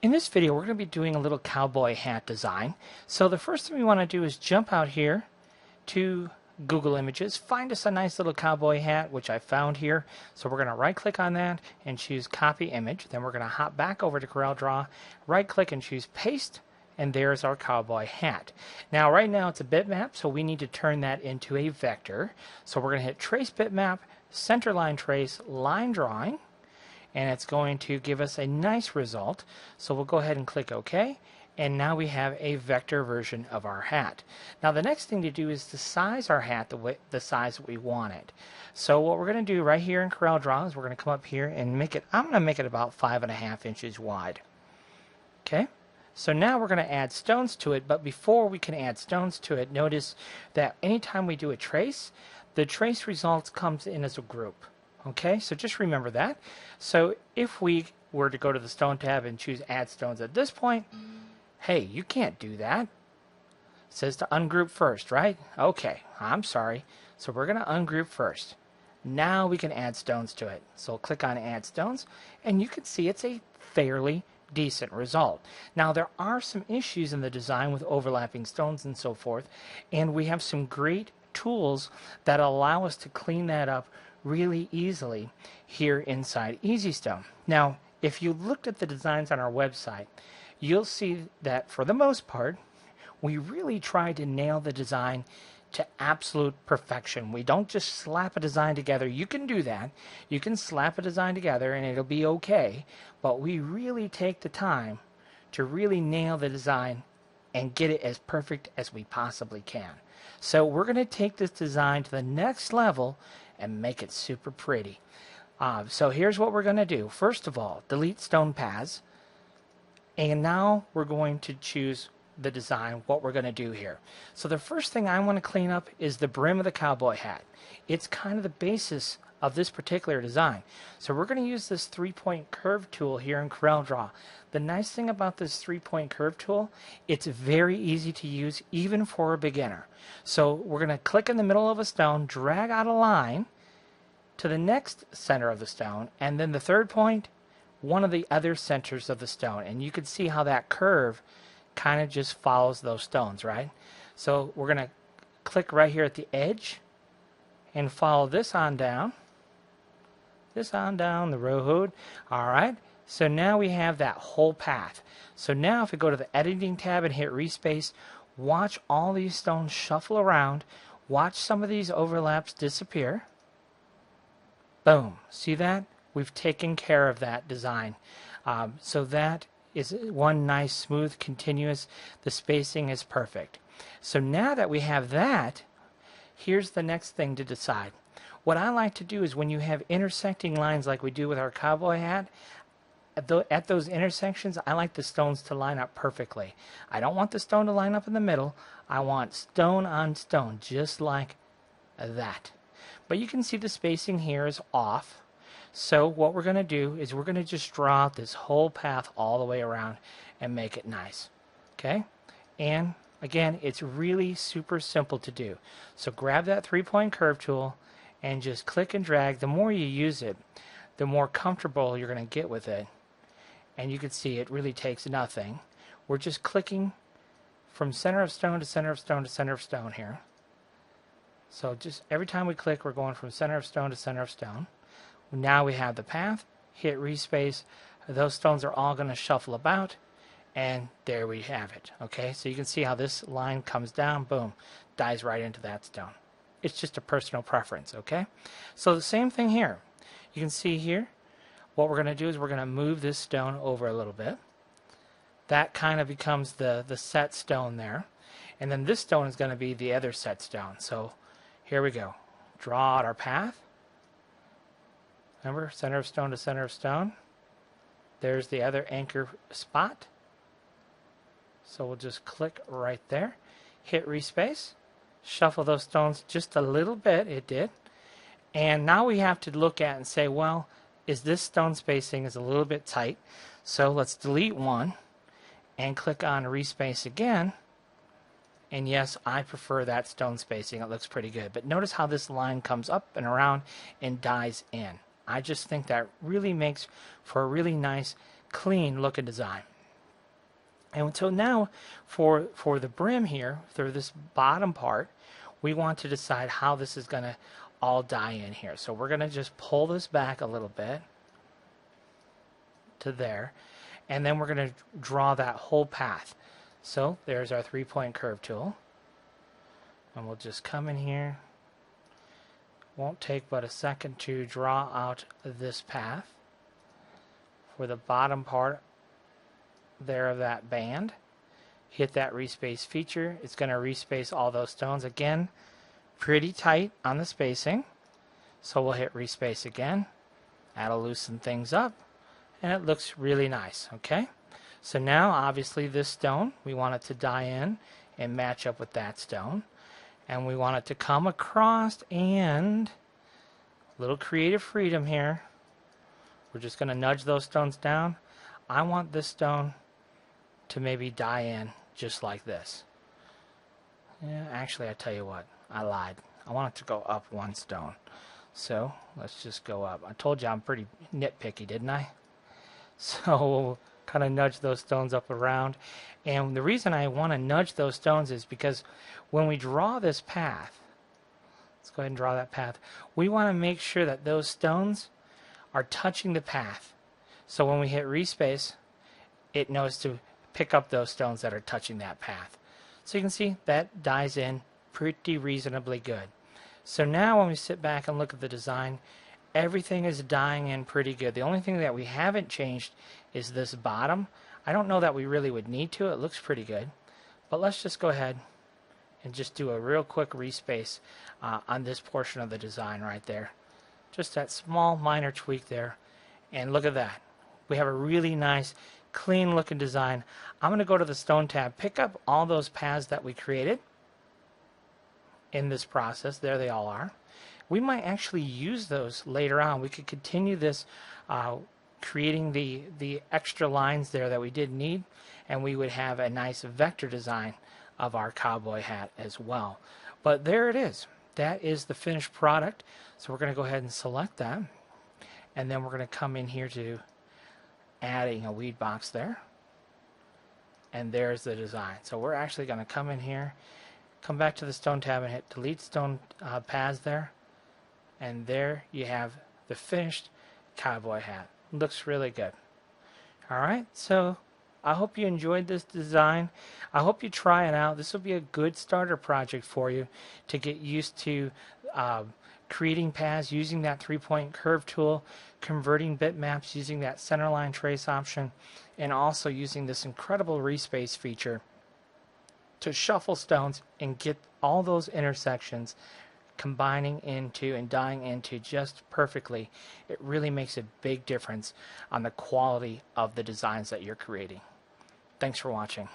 In this video, we're going to be doing a little cowboy hat design. So the first thing we want to do is jump out here to Google Images, find us a nice little cowboy hat, which I found here. So we're going to right click on that and choose copy image. Then we're going to hop back over to CorelDRAW, right click and choose paste, and there's our cowboy hat. Now right now it's a bitmap, so we need to turn that into a vector. So we're going to hit trace bitmap, center line trace, line drawing, and it's going to give us a nice result. So we'll go ahead and click OK, and now we have a vector version of our hat. Now the next thing to do is to size our hat the size that we want it. So what we're going to do right here in CorelDRAW is we're going to come up here and make it, I'm going to make it about 5.5 inches wide. Okay, so now we're going to add stones to it, but before we can add stones to it, notice that anytime we do a trace, the trace results comes in as a group. Okay, so just remember that. So if we were to go to the stone tab and choose add stones at this point, hey, you can't do that. It says to ungroup first, right? Okay, I'm sorry. So we're going to ungroup first. Now we can add stones to it. So click on add stones, and you can see it's a fairly decent result. Now there are some issues in the design with overlapping stones and so forth, and we have some great tools that allow us to clean that up really easily here inside EasyStone. Now, if you looked at the designs on our website, you'll see that for the most part, we really try to nail the design to absolute perfection. We don't just slap a design together. You can do that. You can slap a design together and it'll be okay, but we really take the time to really nail the design and get it as perfect as we possibly can. So we're going to take this design to the next level and make it super pretty. So here's what we're going to do. First of all, delete stone paths. And now we're going to choose the design, what we're going to do here. So the first thing I want to clean up is the brim of the cowboy hat. It's kind of the basis of this particular design. So we're going to use this 3-point curve tool here in CorelDRAW. The nice thing about this 3-point curve tool, it's very easy to use even for a beginner. So we're going to click in the middle of a stone, drag out a line to the next center of the stone, and then the third point, one of the other centers of the stone. And you can see how that curve kind of just follows those stones, right? So we're going to click right here at the edge and follow this on down the road. All right, so now we have that whole path. So now if we go to the editing tab and hit respace, watch all these stones shuffle around. Watch some of these overlaps disappear. Boom, see that? We've taken care of that design. So that is one nice, smooth, continuous. The spacing is perfect. So now that we have that, here's the next thing to decide. What I like to do is when you have intersecting lines like we do with our cowboy hat, at those intersections, I like the stones to line up perfectly. I don't want the stone to line up in the middle. I want stone on stone, just like that. But you can see the spacing here is off. So what we're going to do is we're going to just draw out this whole path all the way around and make it nice. Okay? And again, it's really super simple to do. So grab that 3-point curve tool and just click and drag. The more you use it, the more comfortable you're going to get with it. And you can see it really takes nothing. We're just clicking from center of stone to center of stone to center of stone here. So just every time we click, we're going from center of stone to center of stone. Now we have the path, hit respace, those stones are all going to shuffle about, and there we have it. Okay, so you can see how this line comes down, boom, dives right into that stone. It's just a personal preference, okay? So the same thing here. You can see here, what we're going to do is we're going to move this stone over a little bit. That kind of becomes the set stone there. And then this stone is going to be the other set stone. So here we go. Draw out our path. Remember, center of stone to center of stone. There's the other anchor spot. So we'll just click right there. Hit respace. Shuffle those stones just a little bit. It did. And now we have to look at and say, well, is this stone spacing is a little bit tight? So let's delete one and click on respace again. And yes, I prefer that stone spacing. It looks pretty good. But notice how this line comes up and around and dies in. I just think that really makes for a really nice, clean looking design. And so now for the brim here, through this bottom part, we want to decide how this is going to all die in here. So we're going to just pull this back a little bit to there, and then we're going to draw that whole path. So there's our 3-point curve tool, and we'll just come in here. Won't take but a second to draw out this path for the bottom part there of that band. Hit that respace feature. It's going to respace all those stones again, pretty tight on the spacing. So we'll hit respace again. That'll loosen things up, and it looks really nice. Okay, so now obviously this stone, we want it to die in and match up with that stone, and we want it to come across, and a little creative freedom here. We're just going to nudge those stones down. I want this stone to maybe die in just like this. Yeah, actually, I tell you what, I lied. I want it to go up one stone. So let's just go up. I told you I'm pretty nitpicky, didn't I? So we'll kind of nudge those stones up around. And the reason I want to nudge those stones is because when we draw this path, let's go ahead and draw that path, we want to make sure that those stones are touching the path. So when we hit respace, it knows to pick up those stones that are touching that path. So you can see that dies in pretty reasonably good. So now when we sit back and look at the design, everything is dying in pretty good. The only thing that we haven't changed is this bottom. I don't know that we really would need to. It looks pretty good. But let's just go ahead and just do a real quick respace on this portion of the design right there. Just that small minor tweak there. And look at that. We have a really nice clean looking design. I'm going to go to the stone tab, pick up all those paths that we created in this process. There they all are. We might actually use those later on. We could continue this creating the extra lines there that we did need, and we would have a nice vector design of our cowboy hat as well. But there it is. That is the finished product. So we're going to go ahead and select that, and then we're going to come in here to adding a weed box there, and there's the design. So we're actually going to come in here, come back to the stone tab and hit delete stone paths there, and there you have the finished cowboy hat. Looks really good. Alright, so I hope you enjoyed this design. I hope you try it out. This will be a good starter project for you to get used to creating paths using that 3-point curve tool, converting bitmaps using that centerline trace option, and also using this incredible respace feature to shuffle stones and get all those intersections combining into and dying into just perfectly. It really makes a big difference on the quality of the designs that you're creating. Thanks for watching.